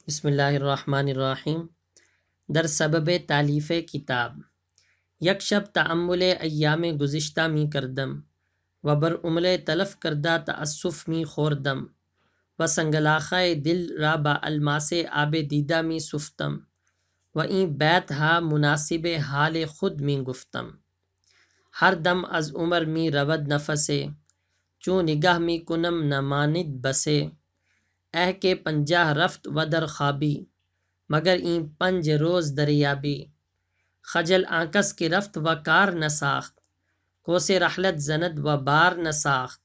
بسم اللہ الرحمن الرحیم۔ در سبب تالیف کتاب یک شب تأمل ایام گزشتہ می کردم و بر عمر تلف کردہ تأسف می خوردم و سنگلاخہ دل را با الماس آب دیدہ می سفتم و این بیت ها مناسب حال خود می گفتم. ہر دم از عمر می رود نفسے چون نگاہ می کنم نماند بسے کہ 50 رفت و در خوابی مگر این 5 روز دریابی خجل آنکس کی رفت و کار نساخت کوس رحلت زند و بار نساخت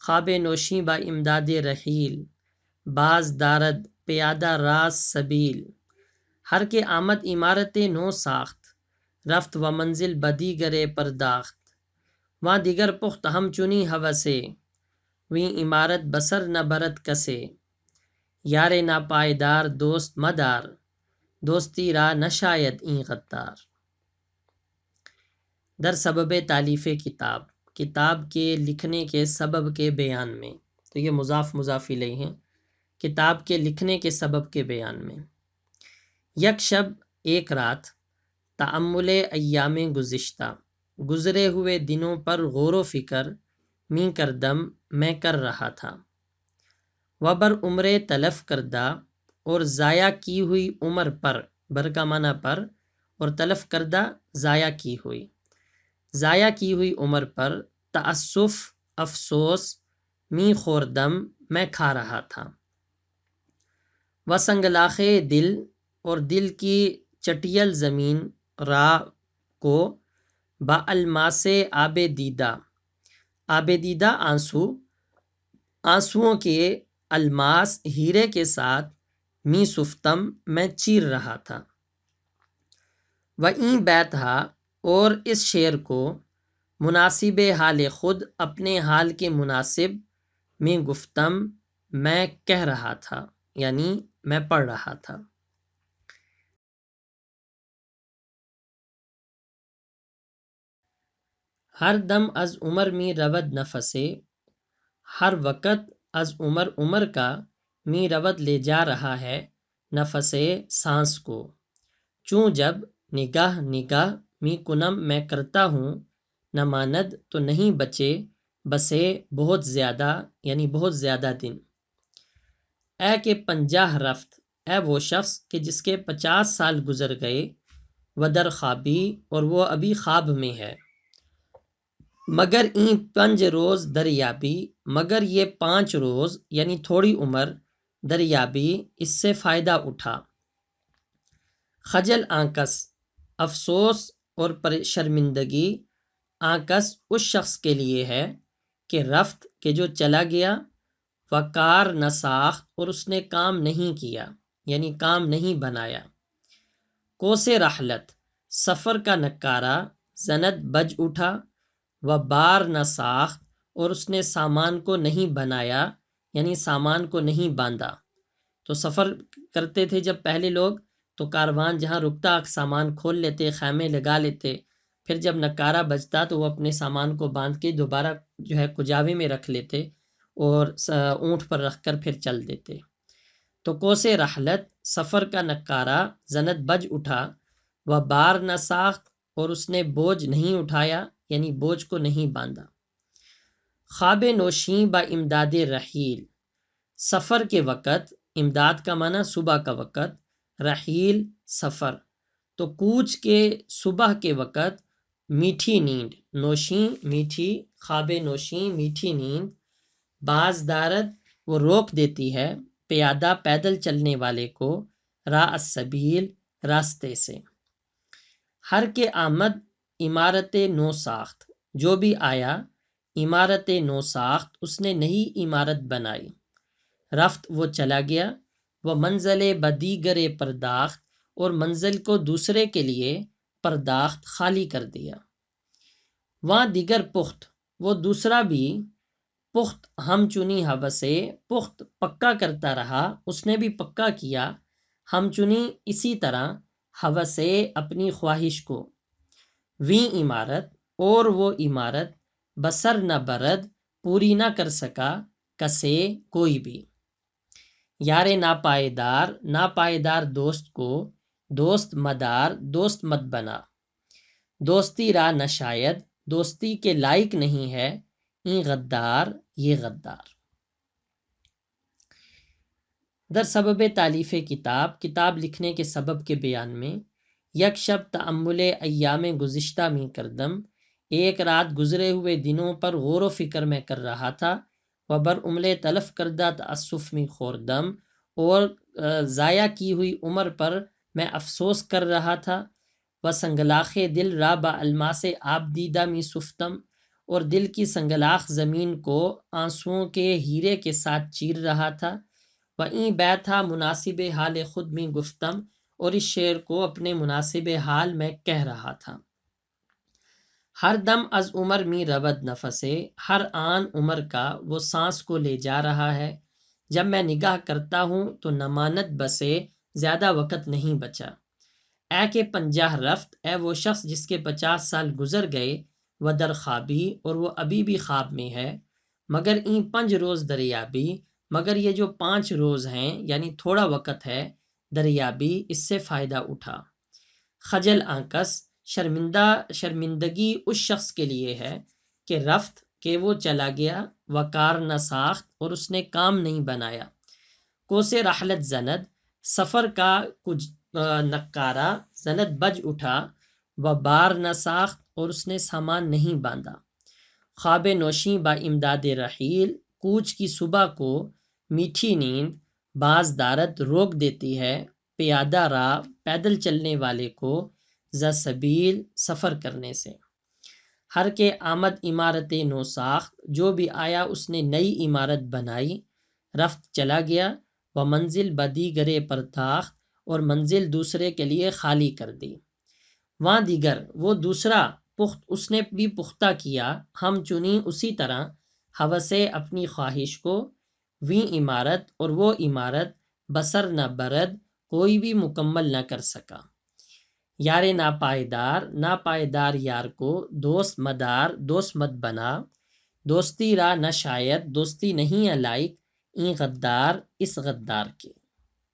خواب نوشی با امداد رحیل باز دارد پیادہ راست سبیل ہر کے آمد عمارت نو ساخت رفت و منزل بدیگر پرداخت وہاں دیگر پخت ہم چنی ہوسے ویں عمارت بسر نہ برت کسے یار ناپائیدار دوست مدار دوستی را نہ شاید این غدار۔ در سبب تالیف کتاب کے لکھنے کے سبب کے بیان میں، تو یہ مضاف مضاف الیہ ہیں، کتاب کے لکھنے کے سبب کے بیان میں۔ یک شب ایک رات تأمل ایام گزشتہ گزرے ہوئے دنوں پر غور و فکر می کردم میں کر رہا تھا، وبر عمر تلف کردہ اور ضائع کی ہوئی عمر پر، بر کا معنی پر اور تلف کردہ ضائع کی ہوئی عمر پر تأسف افسوس می خوردم میں کھا رہا تھا، و سنگلاخے دل اور دل کی چٹیل زمین را کو با الماس آب دیدہ آنسوؤں کے الماس ہیرے کے ساتھ می سفتم میں چیر رہا تھا، و این بیت ہا اور اس شعر کو مناسب حال خود اپنے حال کے مناسب میں گفتم میں کہہ رہا تھا، یعنی میں پڑھ رہا تھا۔ ہر دم از عمر می رود نفسے، ہر وقت از عمر کا می رود لے جا رہا ہے نفسے سانس کو، چوں جب نگاہ می کنم میں کرتا ہوں نماند تو نہیں بچے بسے بہت زیادہ، یعنی بہت زیادہ دن۔ کہ 50 رفت، وہ شخص کہ جس کے 50 سال گزر گئے، و در خوابی اور وہ ابھی خواب میں ہے، مگر این 5 روز دریابی مگر یہ 5 روز یعنی تھوڑی عمر دریابی اس سے فائدہ اٹھا، خجل آنکس افسوس اور شرمندگی آنکس اس شخص کے لیے ہے کہ رفت کہ جو چلا گیا، وقار نہ ساخت اور اس نے کام نہیں کیا، یعنی کام نہیں بنایا، کوس رحلت سفر کا نکارہ زند بج اٹھا، و بار نہ ساخت اور اس نے سامان کو نہیں بنایا، یعنی سامان کو نہیں باندھا۔ تو سفر کرتے تھے جب پہلے لوگ تو کاروان جہاں رکتا سامان کھول لیتے، خیمے لگا لیتے، پھر جب نکارہ بجتا تو وہ اپنے سامان کو باندھ کے دوبارہ جو ہے کجاوے میں رکھ لیتے اور اونٹ پر رکھ کر پھر چل دیتے۔ تو کوس رحلت سفر کا نکارہ زند بج اٹھا، و بار نہ ساخت اور اس نے بوجھ نہیں اٹھایا، یعنی بوجھ کو نہیں باندھا۔ خواب نوشیں با امداد رحیل، سفر کے وقت، امداد کا معنی صبح کا وقت، رحیل سفر، تو کوچ کے صبح کے وقت میٹھی نیند، نوشیں میٹھی، خواب نوشیں میٹھی نیند، باز دارد وہ روک دیتی ہے، پیادہ پیدل چلنے والے کو، را السبیل راستے سے، ہر کے آمد عمارت نو ساخت، جو بھی آیا عمارت نو ساخت اس نے نئی عمارت بنائی، رفت وہ چلا گیا، وہ منزل بدیگر پرداخت اور منزل کو دوسرے کے لیے پرداخت خالی کر دیا، وہاں دیگر پخت وہ دوسرا بھی پخت ہم چنی ہوسے پخت پکا کرتا رہا، اس نے بھی پکا کیا، ہم چنی اسی طرح ہوسے اپنی خواہش کو، ویں عمارت اور وہ عمارت بسر نہ برد پوری نہ کر سکا کسے کوئی بھی، یار ناپائیدار ناپائیدار دوست کو دوست مدار دوست مت بنا، دوستی را نہ شاید دوستی کے لائق نہیں ہے، این غدار یہ غدار۔ در سبب تالیف کتاب، کتاب لکھنے کے سبب کے بیان میں، یک شب تأمل ایام گزشتہ میں کردم، ایک رات گزرے ہوئے دنوں پر غور و فکر میں کر رہا تھا، و بر عمل تلف کردہ تأسف میں خوردم، اور ضائع کی ہوئی عمر پر میں افسوس کر رہا تھا، و سنگلاخ دل را با الماس آب دیدہ میں سفتم، اور دل کی سنگلاخ زمین کو آنسوؤں کے ہیرے کے ساتھ چیر رہا تھا، و این بیتھا مناسب حال خود میں گفتم، اور اس شعر کو اپنے مناسب حال میں کہہ رہا تھا۔ ہر دم از عمر می رود نفسے، ہر آن عمر کا وہ سانس کو لے جا رہا ہے، جب میں نگاہ کرتا ہوں تو نمانت بسے زیادہ وقت نہیں بچا۔ اے کہ 50 رفت، اے وہ شخص جس کے 50 سال گزر گئے، وہ در خوابی، اور وہ ابھی بھی خواب میں ہے، مگر این 5 روز دریابی، مگر یہ جو 5 روز ہیں یعنی تھوڑا وقت ہے، دریابی اس سے فائدہ اٹھا۔ خجل آنکس، شرمندگی اس شخص کے لیے ہے کہ رفت کہ وہ چلا گیا، وقار نہ ساخت اور اس نے کام نہیں بنایا، کوسے رحلت زند، سفر کا کچھ نکارا، زند بج اٹھا، و بار نہ ساخت اور اس نے سامان نہیں باندھا، خواب نوشیں با امداد رحیل، کوچ کی صبح کو میٹھی نیند باز دارت روک دیتی ہے، پیادہ راہ پیدل چلنے والے کو، ز سبیل سفر کرنے سے۔ ہر کے آمد عمارت نو ساخت، جو بھی آیا اس نے نئی عمارت بنائی، رفت چلا گیا، وہ منزل بدیگرے پر تاخت، اور منزل دوسرے کے لیے خالی کر دی، وہاں دیگر وہ دوسرا پخت اس نے بھی پختہ کیا، ہم چنی اسی طرح ہوسے اپنی خواہش کو، ویں عمارت اور وہ عمارت بسر نہ برد کوئی بھی مکمل نہ کر سکا۔ یار ناپائیدار ناپائیدار یار کو دوست مدار دوست مت بنا، دوستی را نہ شاید دوستی نہیں ہے لائق، این غدار اس غدار کے۔